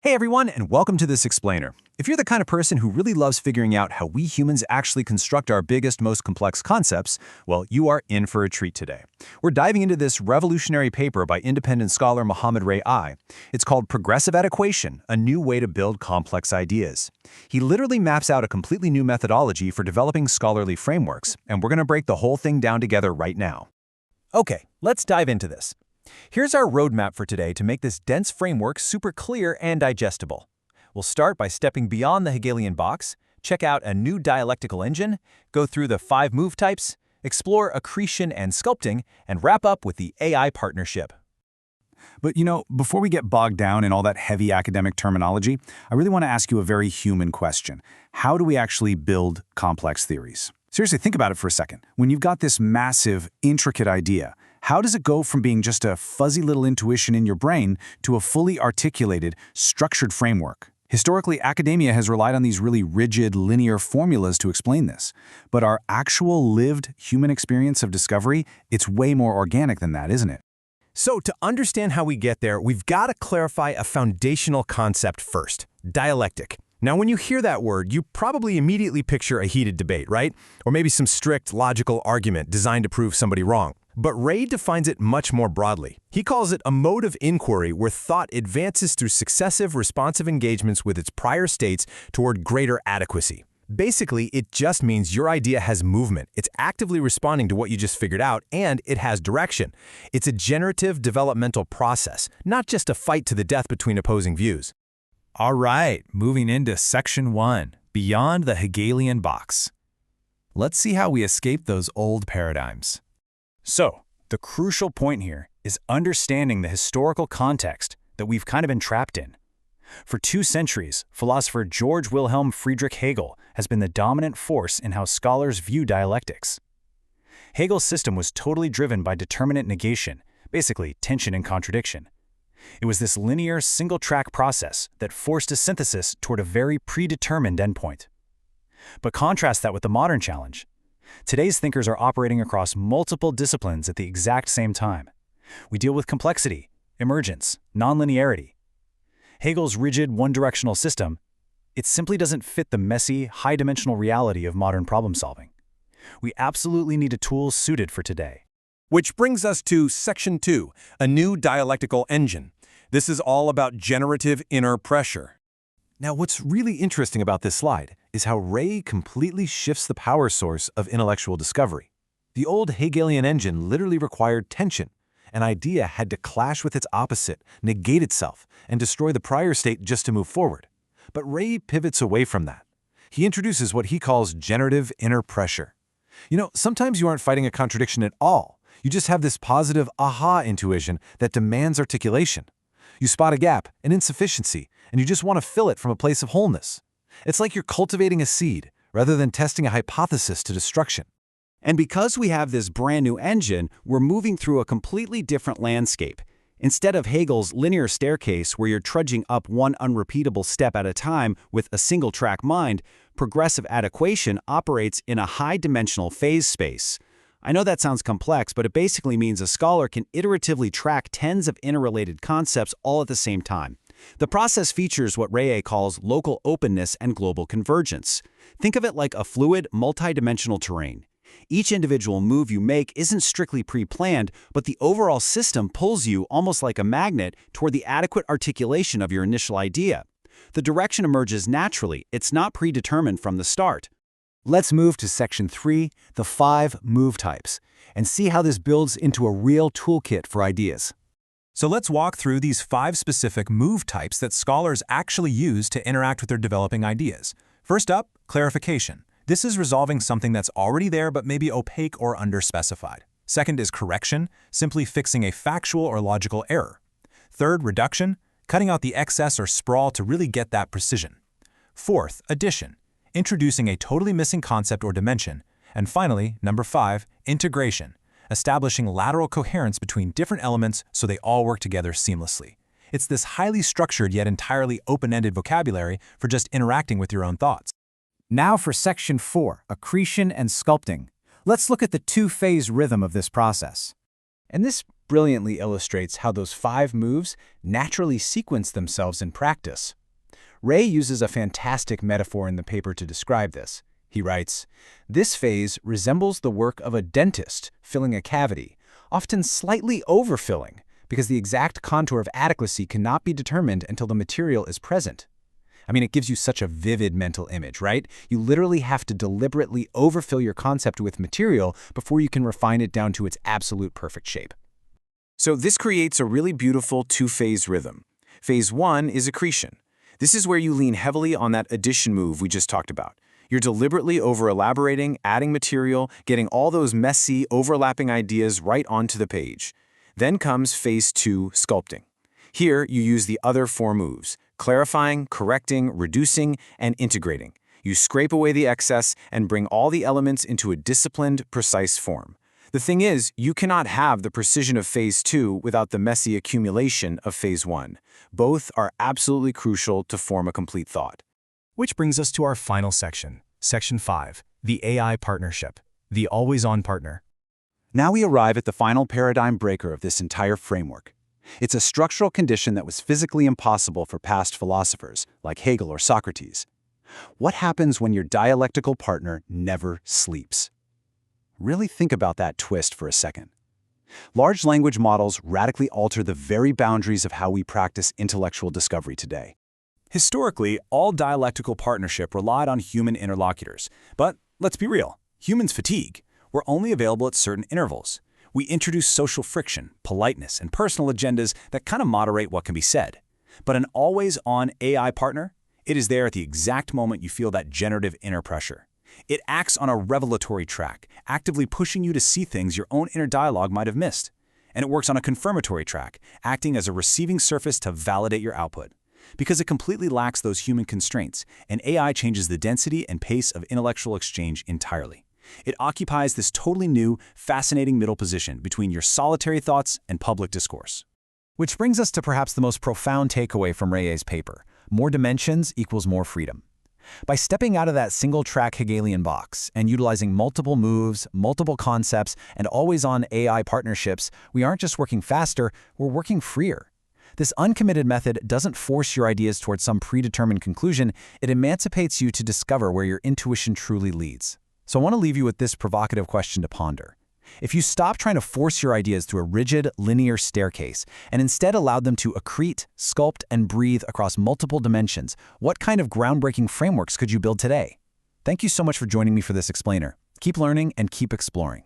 Hey everyone, and welcome to This Explainer. If you're the kind of person who really loves figuring out how we humans actually construct our biggest, most complex concepts, well, you are in for a treat today. We're diving into this revolutionary paper by independent scholar Mohammed Ray. It's called Progressive Adequation, a new way to build complex ideas. He literally maps out a completely new methodology for developing scholarly frameworks, and we're going to break the whole thing down together right now. Okay, let's dive into this. Here's our roadmap for today to make this dense framework super clear and digestible. We'll start by stepping beyond the Hegelian box, check out a new dialectical engine, go through the 5 move types, explore accretion and sculpting, and wrap up with the AI partnership. But before we get bogged down in all that heavy academic terminology, I really want to ask you a very human question. How do we actually build complex theories? Seriously, think about it for a second. When you've got this massive, intricate idea, how does it go from being just a fuzzy little intuition in your brain to a fully articulated, structured framework? Historically, academia has relied on these really rigid, linear formulas to explain this. But our actual lived human experience of discovery, it's way more organic than that, isn't it? So to understand how we get there, we've got to clarify a foundational concept first, dialectic. Now, when you hear that word, you probably immediately picture a heated debate, right? Or maybe some strict logical argument designed to prove somebody wrong. But Ray defines it much more broadly. He calls it a mode of inquiry where thought advances through successive responsive engagements with its prior states toward greater adequacy. Basically, it just means your idea has movement. It's actively responding to what you just figured out, and it has direction. It's a generative developmental process, not just a fight to the death between opposing views. All right, moving into Section 1, Beyond the Hegelian Box. Let's see how we escape those old paradigms. So, the crucial point here is understanding the historical context that we've kind of been trapped in. For 2 centuries, philosopher George Wilhelm Friedrich Hegel has been the dominant force in how scholars view dialectics. Hegel's system was totally driven by determinate negation, basically tension and contradiction. It was this linear, single-track process that forced a synthesis toward a very predetermined endpoint. But contrast that with the modern challenge. Today's thinkers are operating across multiple disciplines at the exact same time. We deal with complexity, emergence, nonlinearity. Hegel's rigid, one-directional system, it simply doesn't fit the messy, high-dimensional reality of modern problem-solving. We absolutely need a tool suited for today. Which brings us to Section 2, a new dialectical engine. This is all about generative inner pressure. Now, what's really interesting about this slide is how Ray completely shifts the power source of intellectual discovery. The old Hegelian engine literally required tension. An idea had to clash with its opposite, negate itself, and destroy the prior state just to move forward. But Ray pivots away from that. He introduces what he calls generative inner pressure. Sometimes you aren't fighting a contradiction at all. You just have this positive aha intuition that demands articulation. You spot a gap, an insufficiency, and you just want to fill it from a place of wholeness. It's like you're cultivating a seed rather than testing a hypothesis to destruction. And because we have this brand new engine, we're moving through a completely different landscape. Instead of Hegel's linear staircase where you're trudging up one unrepeatable step at a time with a single-track mind, progressive adequation operates in a high-dimensional phase space. I know that sounds complex, but it basically means a scholar can iteratively track tens of interrelated concepts all at the same time. The process features what Ray calls local openness and global convergence. Think of it like a fluid, multidimensional terrain. Each individual move you make isn't strictly pre-planned, but the overall system pulls you almost like a magnet toward the adequate articulation of your initial idea. The direction emerges naturally, it's not predetermined from the start. Let's move to Section 3, the 5 move types, and see how this builds into a real toolkit for ideas. So let's walk through these 5 specific move types that scholars actually use to interact with their developing ideas. First up, clarification. This is resolving something that's already there but maybe opaque or underspecified. Second is correction, simply fixing a factual or logical error. Third, reduction, cutting out the excess or sprawl to really get that precision. Fourth, addition, introducing a totally missing concept or dimension. And finally, number 5, integration, establishing lateral coherence between different elements so they all work together seamlessly. It's this highly structured yet entirely open-ended vocabulary for just interacting with your own thoughts. Now for Section 4, accretion and sculpting. Let's look at the 2-phase rhythm of this process. And this brilliantly illustrates how those 5 moves naturally sequence themselves in practice. Ray uses a fantastic metaphor in the paper to describe this. He writes, "This phase resembles the work of a dentist filling a cavity, often slightly overfilling, because the exact contour of adequacy cannot be determined until the material is present." I mean, it gives you such a vivid mental image, right? You literally have to deliberately overfill your concept with material before you can refine it down to its absolute perfect shape. So this creates a really beautiful 2-phase rhythm. Phase 1 is accretion. This is where you lean heavily on that addition move we just talked about. You're deliberately over-elaborating, adding material, getting all those messy, overlapping ideas right onto the page. Then comes Phase 2, sculpting. Here, you use the other 4 moves: clarifying, correcting, reducing, and integrating. You scrape away the excess and bring all the elements into a disciplined, precise form. The thing is, you cannot have the precision of Phase 2 without the messy accumulation of Phase 1. Both are absolutely crucial to form a complete thought. Which brings us to our final section, Section 5, the AI partnership, the always-on partner. Now we arrive at the final paradigm breaker of this entire framework. It's a structural condition that was physically impossible for past philosophers, like Hegel or Socrates. What happens when your dialectical partner never sleeps? Really think about that twist for a second. Large language models radically alter the very boundaries of how we practice intellectual discovery today. Historically, all dialectical partnership relied on human interlocutors. But let's be real, humans fatigue. We're only available at certain intervals. We introduce social friction, politeness, and personal agendas that kind of moderate what can be said. But an always-on AI partner, it is there at the exact moment you feel that generative inner pressure. It acts on a revelatory track, actively pushing you to see things your own inner dialogue might have missed. And it works on a confirmatory track, acting as a receiving surface to validate your output. Because it completely lacks those human constraints, an AI changes the density and pace of intellectual exchange entirely. It occupies this totally new, fascinating middle position between your solitary thoughts and public discourse. Which brings us to perhaps the most profound takeaway from Ray's paper: more dimensions equals more freedom. By stepping out of that single-track Hegelian box and utilizing multiple moves, multiple concepts, and always-on AI partnerships, we aren't just working faster, we're working freer. This uncommitted method doesn't force your ideas towards some predetermined conclusion, it emancipates you to discover where your intuition truly leads. So I want to leave you with this provocative question to ponder. If you stop trying to force your ideas through a rigid, linear staircase and instead allowed them to accrete, sculpt, and breathe across multiple dimensions, what kind of groundbreaking frameworks could you build today? Thank you so much for joining me for this explainer. Keep learning and keep exploring.